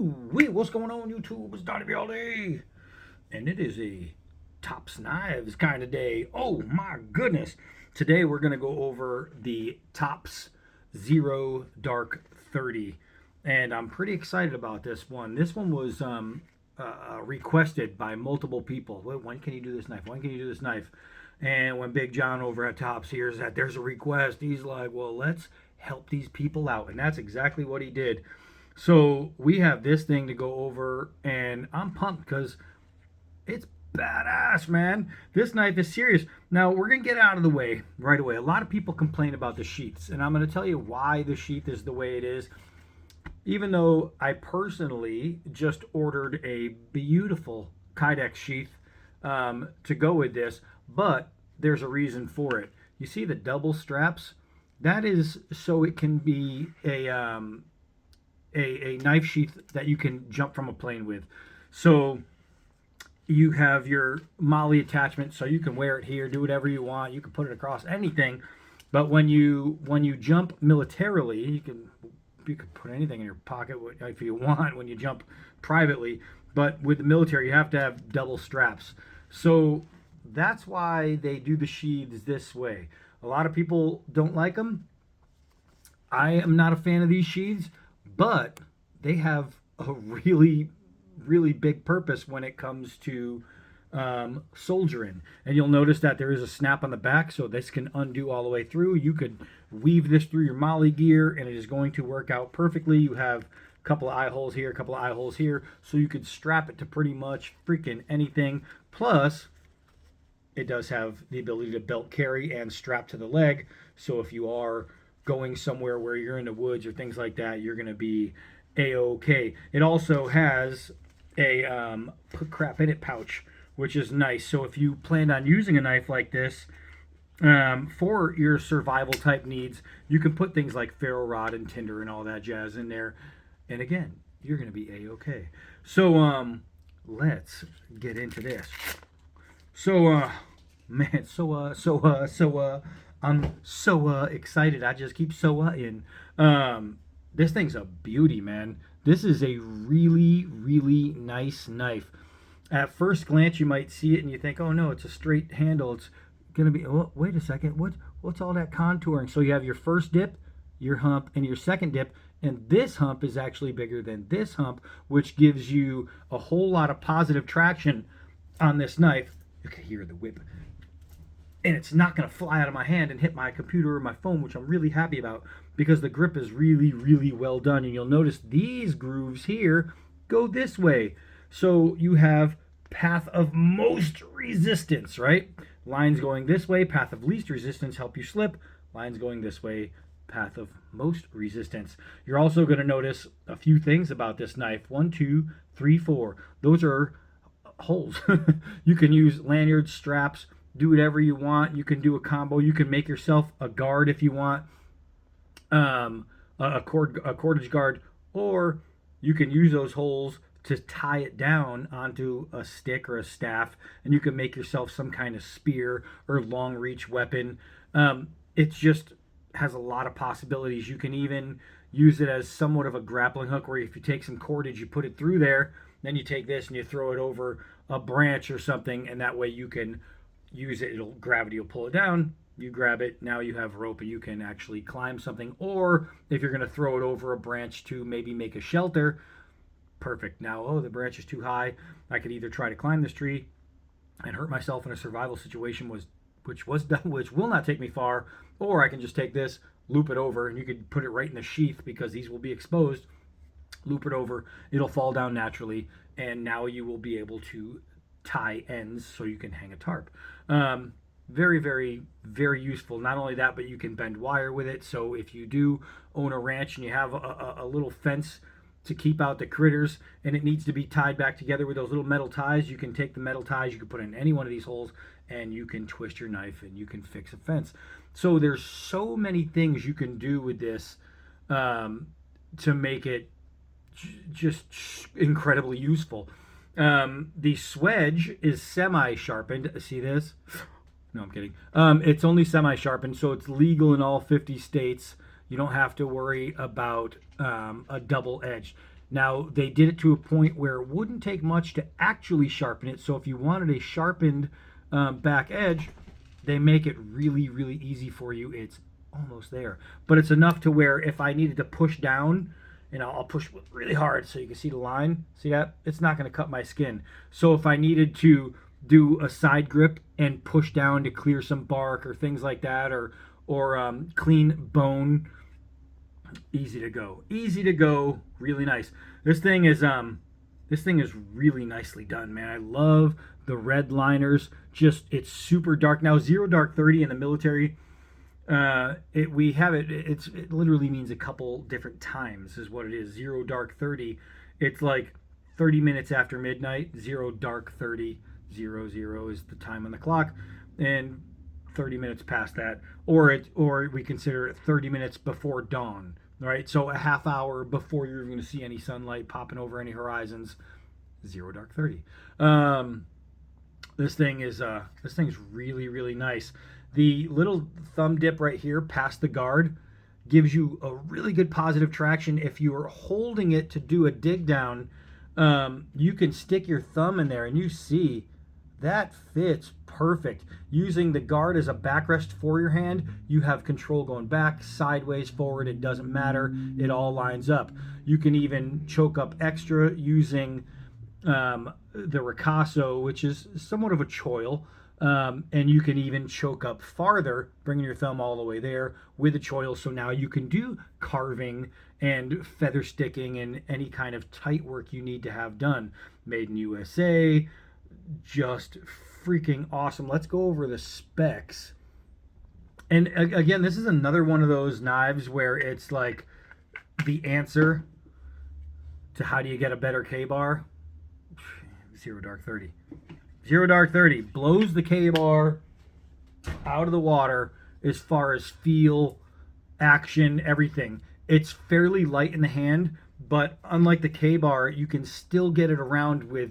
What's going on, YouTube? It's Donnie all day. And it is a Tops Knives kind of day. Oh my goodness. Today we're going to go over the Tops Zero Dark 30. And I'm pretty excited about this one. This one was requested by multiple people. When can you do this knife? When can you do this knife? And when Big John over at Tops hears that there's a request, he's like, well, let's help these people out. And that's exactly what he did. So we have this thing to go over, and I'm pumped because it's badass, man. This knife is serious. Now, we're going to get out of the way right away. A lot of people complain about the sheaths, and I'm going to tell you why the sheath is the way it is. Even though I personally just ordered a beautiful Kydex sheath to go with this, but there's a reason for it. You see the double straps? That is so it can be a knife sheath that you can jump from a plane with. So you have your molly attachment, so you can wear it here, do whatever you want. You can put it across anything. But when you jump militarily, you can put anything in your pocket if you want when you jump privately. But with the military, you have to have double straps. So that's why they do the sheaths this way. A lot of people don't like them. I am not a fan of these sheaths, but they have a really, really big purpose when it comes to soldiering. And you'll notice that there is a snap on the back, so this can undo all the way through. You could weave this through your molly gear, and it is going to work out perfectly. You have a couple of eye holes here, a couple of eye holes here, so you could strap it to pretty much freaking anything. Plus, it does have the ability to belt carry and strap to the leg, so if you are going somewhere where you're in the woods or things like that, you're going to be a-okay. It also has a put crap in it pouch, which is nice. So if you plan on using a knife like this for your survival type needs, you can put things like ferro rod and tinder and all that jazz in there. And again, you're going to be a-okay. So let's get into this. So man, I'm so excited. I just keep in. This thing's a beauty, man. This is a really, really nice knife. At first glance, you might see it and you think, oh no, it's a straight handle. It's going to be, oh, wait a second. What's all that contouring? So you have your first dip, your hump, and your second dip. And this hump is actually bigger than this hump, which gives you a whole lot of positive traction on this knife. You can hear the whip. And it's not going to fly out of my hand and hit my computer or my phone, which I'm really happy about because the grip is really, really well done. And you'll notice these grooves here go this way. So you have path of most resistance, right? Lines going this way, path of least resistance, help you slip. Lines going this way, path of most resistance. You're also going to notice a few things about this knife. 1, 2, 3, 4. Those are holes. You can use lanyards, straps, do whatever you want. You can do a combo. You can make yourself a guard if you want, a cordage guard, or you can use those holes to tie it down onto a stick or a staff, and you can make yourself some kind of spear or long reach weapon. It just has a lot of possibilities. You can even use it as somewhat of a grappling hook, where if you take some cordage, you put it through there, then you take this and you throw it over a branch or something, and that way you can use it. Gravity will pull it down. You grab it. Now you have rope and you can actually climb something. Or if you're going to throw it over a branch to maybe make a shelter, perfect. Now, oh, the branch is too high. I could either try to climb this tree and hurt myself in a survival situation, which will not take me far, or I can just take this, loop it over, and you could put it right in the sheath because these will be exposed. Loop it over. It'll fall down naturally, and now you will be able to tie ends so you can hang a tarp. Very, very, very useful. Not only that, but you can bend wire with it. So if you do own a ranch and you have a little fence to keep out the critters and it needs to be tied back together with those little metal ties, you can take the metal ties, you can put in any one of these holes, and you can twist your knife and you can fix a fence. So there's so many things you can do with this to make it just incredibly useful. The swedge is semi-sharpened. See this? No, I'm kidding. It's only semi-sharpened, so it's legal in all 50 states. You don't have to worry about a double edge. Now, they did it to a point where it wouldn't take much to actually sharpen it. So if you wanted a sharpened back edge, they make it really, really easy for you. It's almost there. But it's enough to where if I needed to push down, and I'll push really hard so you can see the line. See that? It's not going to cut my skin. So if I needed to do a side grip and push down to clear some bark or things like that, or clean bone, easy to go. Easy to go. Really nice. This thing is really nicely done, man. I love the red liners. Just it's super dark. Now 0 dark 30 in the military. We have it. It literally means a couple different times is what it is. 0 dark 30. It's like 30 minutes after midnight. 0 dark 30. 00 is the time on the clock, and 30 minutes past that, or we consider it 30 minutes before dawn. Right, so a half hour before you're going to see any sunlight popping over any horizons. 0 dark 30. This thing is really, really nice. The little thumb dip right here past the guard gives you a really good positive traction. If you are holding it to do a dig down, you can stick your thumb in there and you see that fits perfect. Using the guard as a backrest for your hand, you have control going back, sideways, forward, it doesn't matter. It all lines up. You can even choke up extra using the ricasso, which is somewhat of a choil. And you can even choke up farther, bringing your thumb all the way there with a choil. So now you can do carving and feather sticking and any kind of tight work you need to have done. Made in USA, just freaking awesome. Let's go over the specs. And again, this is another one of those knives where it's like the answer to how do you get a better K-bar? 0 dark 30. 0 dark 30 blows the K-bar out of the water as far as feel, action, everything. It's fairly light in the hand, but unlike the K-bar, you can still get it around with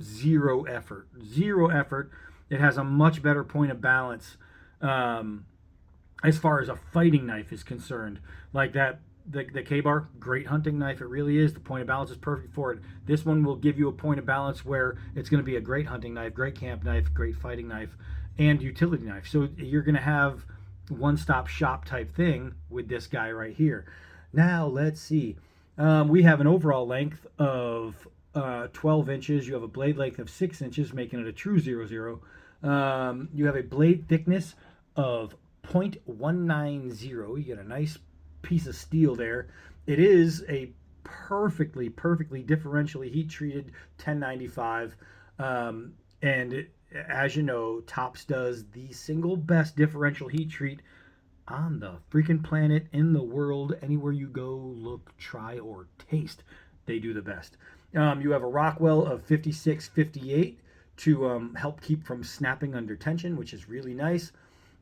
zero effort. Zero effort. It has a much better point of balance as far as a fighting knife is concerned. Like that, the K-bar, great hunting knife. It really is. The point of balance is perfect for it. This one will give you a point of balance where it's going to be a great hunting knife, great camp knife, great fighting knife, and utility knife. So you're going to have one-stop shop type thing with this guy right here. Now, let's see. We have an overall length of 12 inches. You have a blade length of 6 inches, making it a true 00. You have a blade thickness of 0.190. You get a nice piece of steel there. It is a perfectly differentially heat treated 1095. And as you know, Tops does the single best differential heat treat on the freaking planet, in the world. Anywhere you go, look, try, or taste, they do the best. You have a Rockwell of 5658 to help keep from snapping under tension, which is really nice.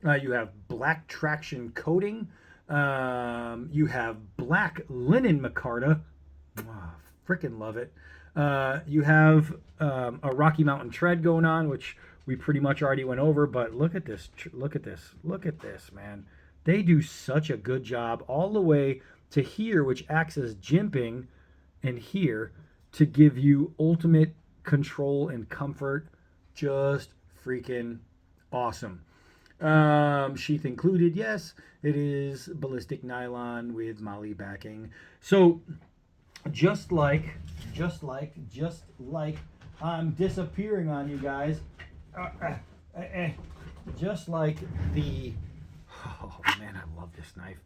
You have black traction coating. You have black linen micarta. Wow, freaking love it. You have a Rocky Mountain tread going on, which we pretty much already went over, but look at this. Look at this. Look at this, man. They do such a good job all the way to here, which acts as jimping, and here to give you ultimate control and comfort. Just freaking awesome. Sheath included, yes, it is ballistic nylon with moly backing. So just like I'm disappearing on you guys, just like the, oh man, I love this knife,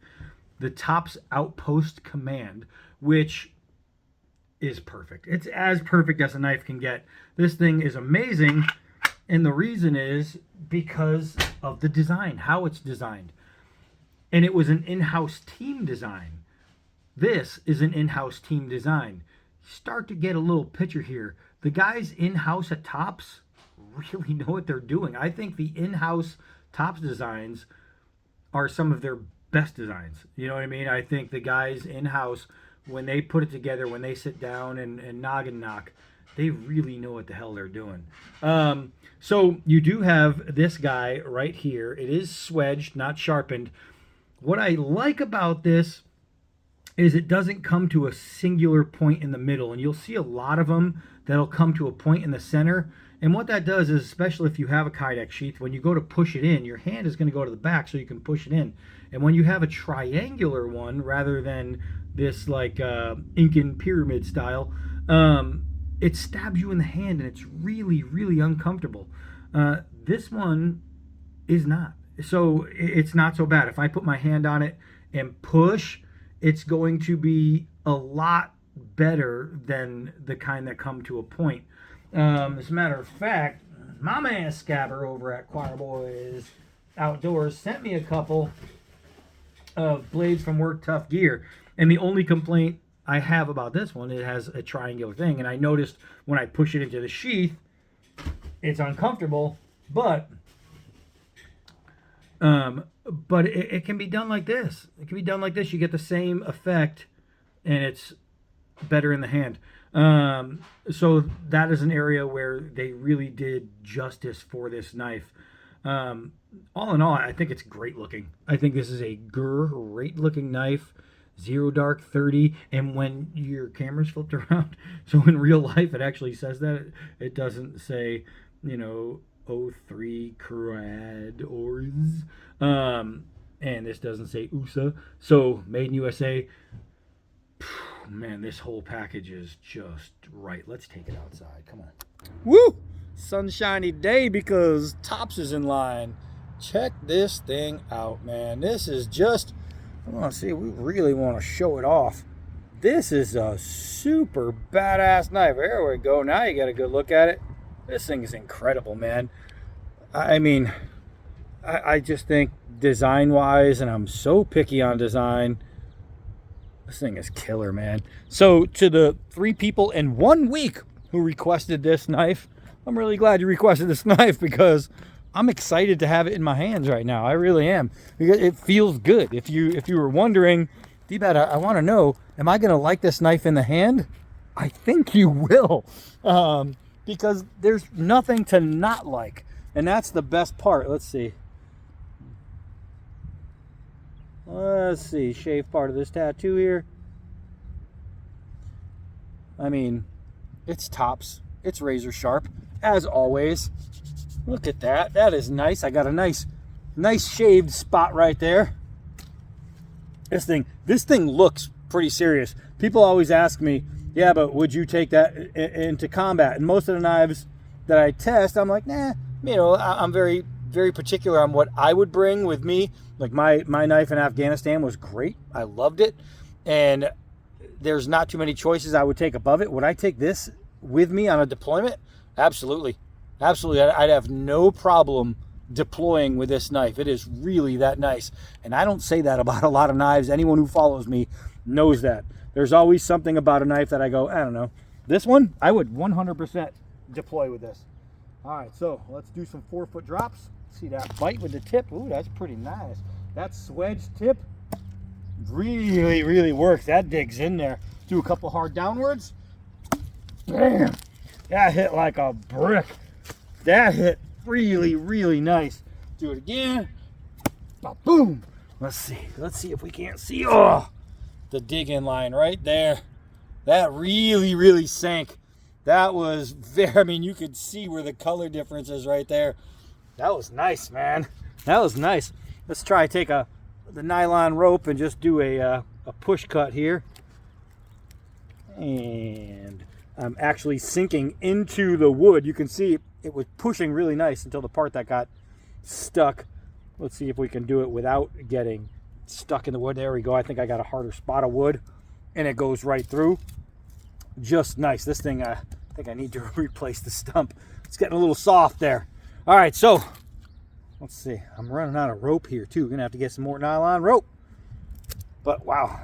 the Tops Outpost Command, which is perfect. It's as perfect as a knife can get. This thing is amazing, and the reason is because of the design, how it's designed. And it was an in-house team design. This is an in-house team design. Start to get a little picture here. The guys in-house at Tops really know what they're doing. I think the in-house Tops designs are some of their best designs. You know what I mean? I think the guys in-house, when they put it together, when they sit down and noggin knock, they really know what the hell they're doing. So you do have this guy right here. It is swedged, not sharpened. What I like about this is it doesn't come to a singular point in the middle. And you'll see a lot of them that'll come to a point in the center. And what that does is, especially if you have a Kydex sheath, when you go to push it in, your hand is going to go to the back so you can push it in. And when you have a triangular one, rather than this like Incan pyramid style, it stabs you in the hand and it's really, really uncomfortable. This one is not. So it's not so bad. If I put my hand on it and push, it's going to be a lot better than the kind that come to a point. As a matter of fact, my man Scabber over at Choir Boys Outdoors sent me a couple of blades from Work Tough Gear. And the only complaint I have about this one, it has a triangular thing. And I noticed when I push it into the sheath, it's uncomfortable, but it can be done like this. It can be done like this. You get the same effect, and it's better in the hand. So that is an area where they really did justice for this knife. All in all, I think it's great looking. I think this is a great looking knife. Zero dark 30, and when your camera's flipped around, so in real life it actually says that. It doesn't say, you know, 03 Crad Ors. And this doesn't say USA. So made in USA. Man, this whole package is just right. Let's take it outside. Come on. Woo! Sunshiny day because Tops is in line. Check this thing out, man. This is just, I want to see, we really want to show it off. This is a super badass knife. There we go. Now you got a good look at it. This thing is incredible, man. I mean, I just think design-wise, and I'm so picky on design, this thing is killer, man. So to the 3 people in 1 week who requested this knife, I'm really glad you requested this knife because I'm excited to have it in my hands right now. I really am. Because it feels good. If you were wondering, D-Bat, I want to know, am I going to like this knife in the hand? I think you will. Because there's nothing to not like. And that's the best part. Let's see. Shave part of this tattoo here. I mean, it's Tops. It's razor sharp, as always. Look at that. That is nice. I got a nice shaved spot right there. This thing looks pretty serious. People always ask me, yeah, but would you take that into combat? And most of the knives that I test, I'm like, nah. You know, I'm very, very particular on what I would bring with me. Like my knife in Afghanistan was great. I loved it. And there's not too many choices I would take above it. Would I take this with me on a deployment? Absolutely. Absolutely. I'd have no problem deploying with this knife. It is really that nice. And I don't say that about a lot of knives. Anyone who follows me knows that. There's always something about a knife that I go, I don't know. This one, I would 100% deploy with this. All right, so let's do some 4-foot drops. See that bite with the tip? Ooh, that's pretty nice. That swedge tip really, really works. That digs in there. Do a couple hard downwards. Bam! That hit like a brick. That hit really, really nice. Do it again. Boom! Let's see if we can't see. Oh, the dig in line right there. That really, really sank. That was very, I mean, you could see where the color difference is right there. That was nice, man. That was nice. Let's try take the nylon rope and just do a push cut here. And I'm actually sinking into the wood. You can see it was pushing really nice until the part that got stuck. Let's see if we can do it without getting stuck in the wood. There we go. I think I got a harder spot of wood and it goes right through. Just nice. This thing, I think I need to replace the stump. It's getting a little soft there. All right, so let's see. I'm running out of rope here too. Gonna have to get some more nylon rope. But wow,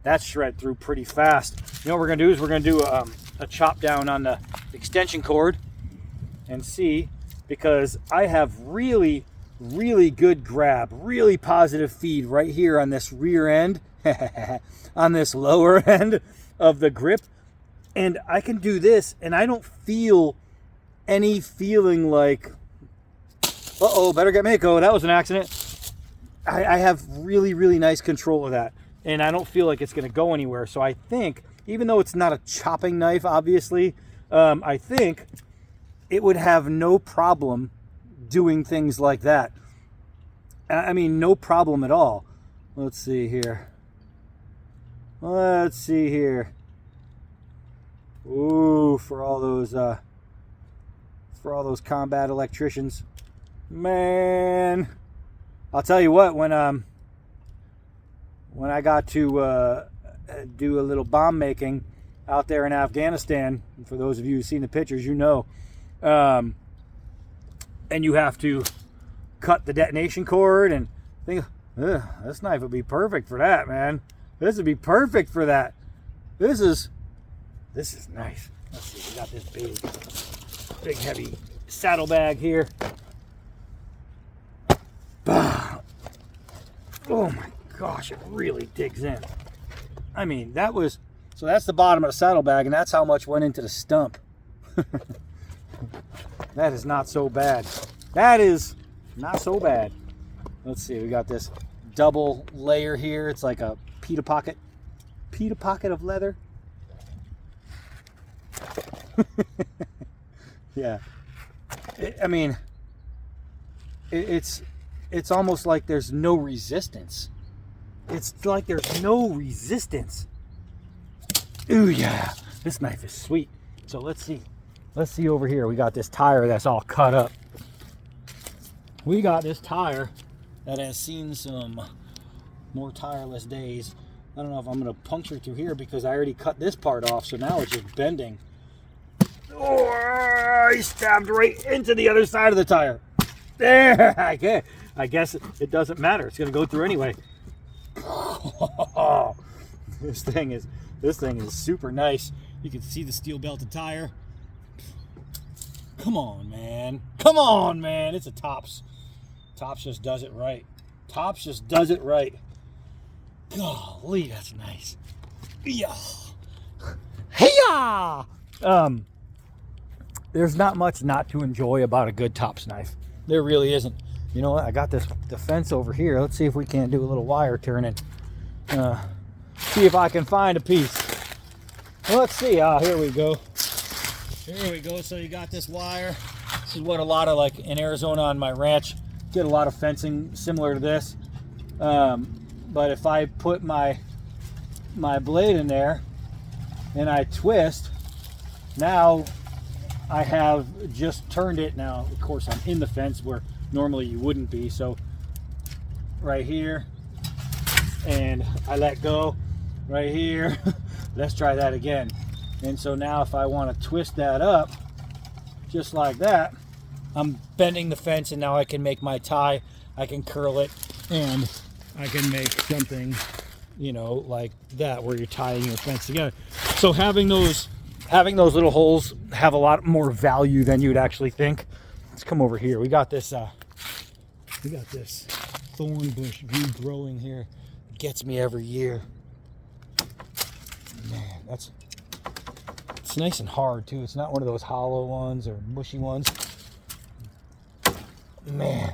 that shred through pretty fast. You know what we're gonna do is we're gonna do a chop down on the extension cord and see, because I have really, really good grab, really positive feed right here on this rear end, on this lower end of the grip. And I can do this and I don't feel any feeling like, uh-oh, better get Mako. That was an accident. I have really, really nice control of that. and I don't feel like it's going to go anywhere. So I think, even though it's not a chopping knife, obviously, I think it would have no problem doing things like that. I mean, no problem at all. Let's see here. Let's see here. Ooh, for all those combat electricians, man. I'll tell you what, when I got to do a little bomb making out there in Afghanistan, and for those of you who've seen the pictures, you know, and you have to cut the detonation cord and think, this knife would be perfect for that, man. This would be perfect for that. This is nice. Let's see, we got this big heavy saddlebag here. Oh my gosh, it really digs in. I mean, that's the bottom of the saddlebag, and that's how much went into the stump. That is not so bad. That is not so bad. Let's see, we got this double layer here. It's like a pita pocket of leather. Yeah, it's almost like there's no resistance. It's like there's no resistance. Ooh, yeah, this knife is sweet. So let's see over here. We got this tire that's all cut up. We got this tire that has seen some more tireless days. I don't know if I'm going to puncture through here because I already cut this part off, so now it's just bending. Oh, I stabbed right into the other side of the tire. There, I guess it doesn't matter. It's going to go through anyway. Oh, this thing is super nice. You can see the steel belted tire. Come on, man. Come on, man. It's a Tops. Tops just does it right. Tops just does it right. Golly, that's nice. Yeah. Hey-ya! There's not much not to enjoy about a good Tops knife. There really isn't. You know what? I got the fence over here. Let's see if we can't do a little wire turning. See if I can find a piece. Let's see. Here we go. Here we go. So you got this wire. This is what a lot of, like in Arizona on my ranch, get a lot of fencing similar to this. But if I put my blade in there and I twist, now I have just turned it. Now, of course, I'm in the fence where normally you wouldn't be. So right here, and I let go right here. Let's try that again. And so now if I want to twist that up just like that, I'm bending the fence, and now I can make my tie. I can curl it, and I can make something, you know, like that, where you're tying your fence together. So having those little holes have a lot more value than you'd actually think. Let's come over here. We got this thorn bush regrowing here. It gets me every year. Man, it's nice and hard too. It's not one of those hollow ones or mushy ones. Man.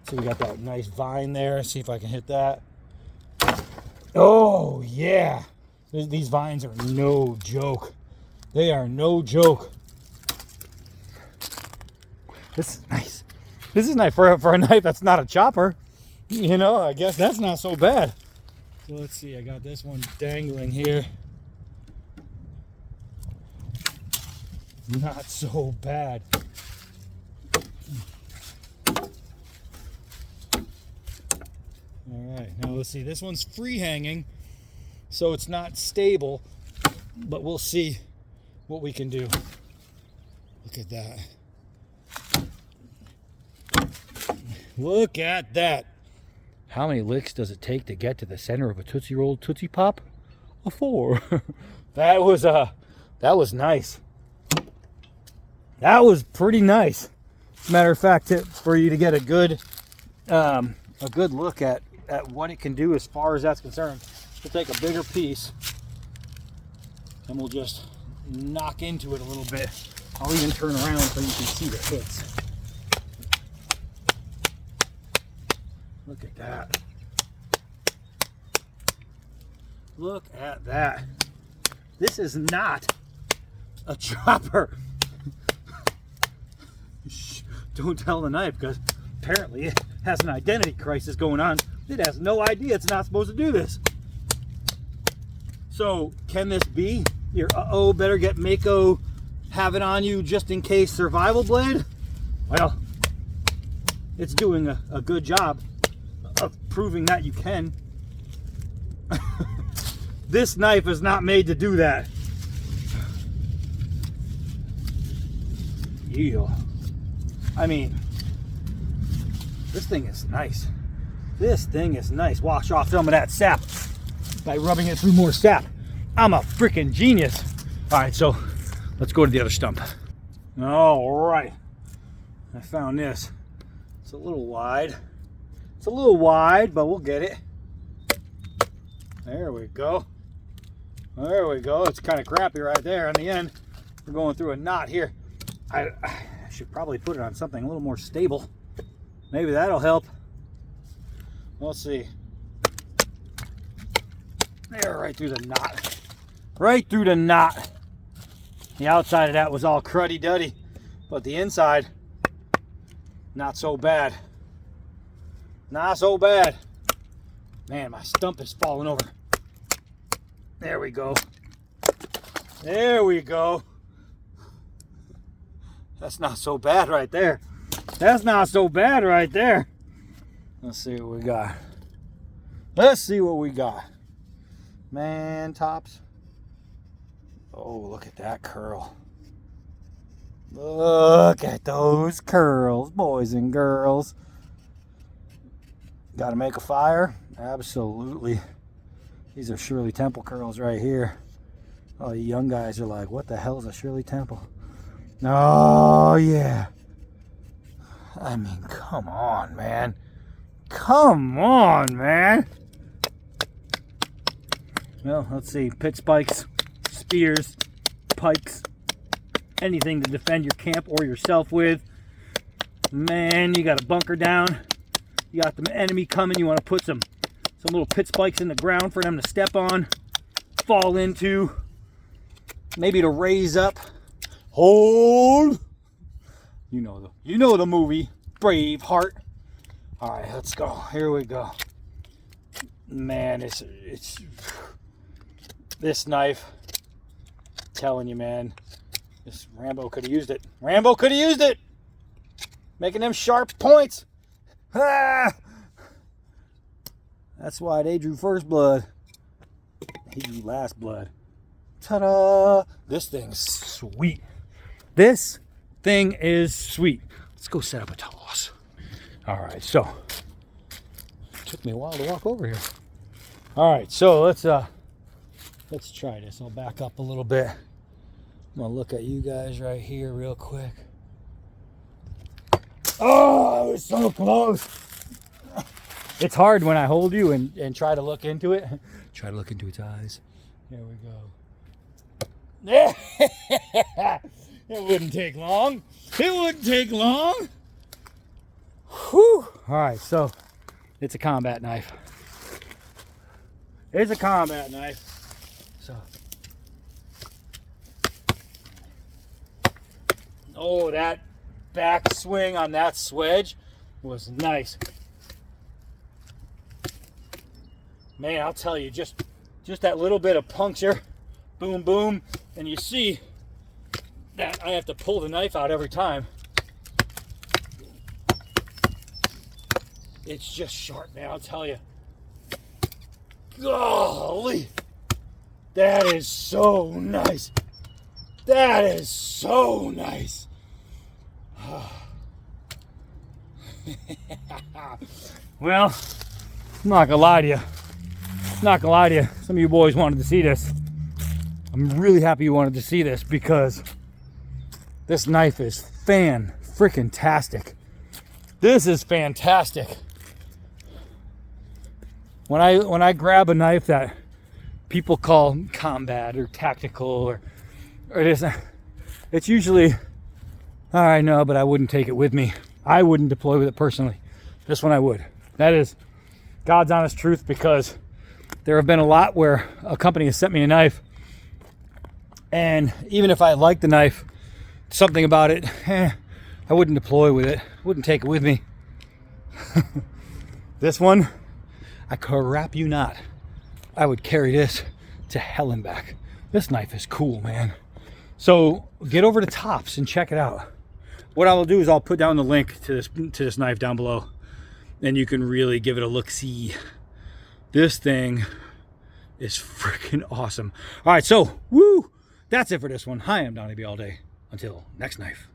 So we got that nice vine there. See if I can hit that. Oh yeah. These vines are no joke. They are no joke. This is nice. This is nice for a knife that's not a chopper. You know, I guess that's not so bad. So let's see. I got this one dangling here. Not so bad. All right. Now let's see. This one's free hanging, so it's not stable, but we'll see what we can do. Look at that. Look at that. How many licks does it take to get to the center of a Tootsie Roll Tootsie Pop? A 4. That was nice. That was pretty nice. Matter of fact, for you to get a good look at what it can do as far as that's concerned, we'll take a bigger piece and we'll just knock into it a little bit. I'll even turn around so you can see the hits. Look at that. Look at that. This is not a chopper. Shh, don't tell the knife, because apparently it has an identity crisis going on. It has no idea it's not supposed to do this. So can this be your better get Mako, have it on you just in case survival blade? Well, it's doing a good job of proving that you can. This knife is not made to do that. Yeah. I mean, this thing is nice. This thing is nice. Wash off some of that sap by rubbing it through more sap. I'm a freaking genius. All right, so let's go to the other stump. All right. I found this. It's a little wide. It's a little wide, but we'll get it. There we go. There we go. It's kind of crappy right there in the end. We're going through a knot here. I should probably put it on something a little more stable. Maybe that'll help. We'll see. There, right through the knot. Right through the knot. The outside of that was all cruddy-duddy, but the inside, not so bad. Not so bad. Man, my stump is falling over. There we go. There we go. That's not so bad right there. That's not so bad right there. Let's see what we got. Let's see what we got. Man, tops. Oh, look at that curl. Look at those curls, boys and girls. Got to make a fire? Absolutely. These are Shirley Temple curls right here. Oh, you young guys are like, what the hell is a Shirley Temple? Oh, yeah. I mean, come on, man. Come on, man. Well, let's see. Pit spikes, spears, pikes, anything to defend your camp or yourself with. Man, you got a bunker down. You got the enemy coming. You want to put some little pit spikes in the ground for them to step on, fall into, maybe to raise up. Hold. You know the movie Braveheart. All right, let's go. Here we go. Man, it's this knife. I'm telling you, man, this Rambo could have used it. Rambo could have used it. Making them sharp points. Ah! That's why they drew first blood. He drew last blood. Ta-da! This thing's sweet. This thing is sweet. Let's go set up a toss. All right, so it took me a while to walk over here. All right, so let's try this. I'll back up a little bit. I'm gonna look at you guys right here real quick. Oh, it was so close. It's hard when I hold you and try to look into it. Try to look into its eyes. There we go. It wouldn't take long. It wouldn't take long. Whew. All right, so it's a combat knife. It's a combat knife. So, oh, that back swing on that swedge was nice. Man, I'll tell you, just that little bit of puncture, boom, boom, and you see that I have to pull the knife out every time. It's just sharp, man, I'll tell you. Golly, that is so nice. That is so nice. Well, I'm not gonna lie to you. Not gonna lie to you, some of you boys wanted to see this. I'm really happy you wanted to see this because this knife is fan-freaking-tastic. This is fantastic. When I grab a knife that people call combat or tactical or it isn't, it's usually, all right, no, but I wouldn't take it with me. I wouldn't deploy with it personally. This one I would. That is God's honest truth, because There have been a lot where a company has sent me a knife, and even if I like the knife, something about it, I wouldn't deploy with it, wouldn't take it with me. This one, I crap you not, I would carry this to hell and back. This knife is cool, man. So get over to Tops and check it out. What I will do is I'll put down the link to this knife down below, and you can really give it a look-see. This thing is freaking awesome. All right, so woo, that's it for this one. Hi, I'm Donnie B all day. Until next knife.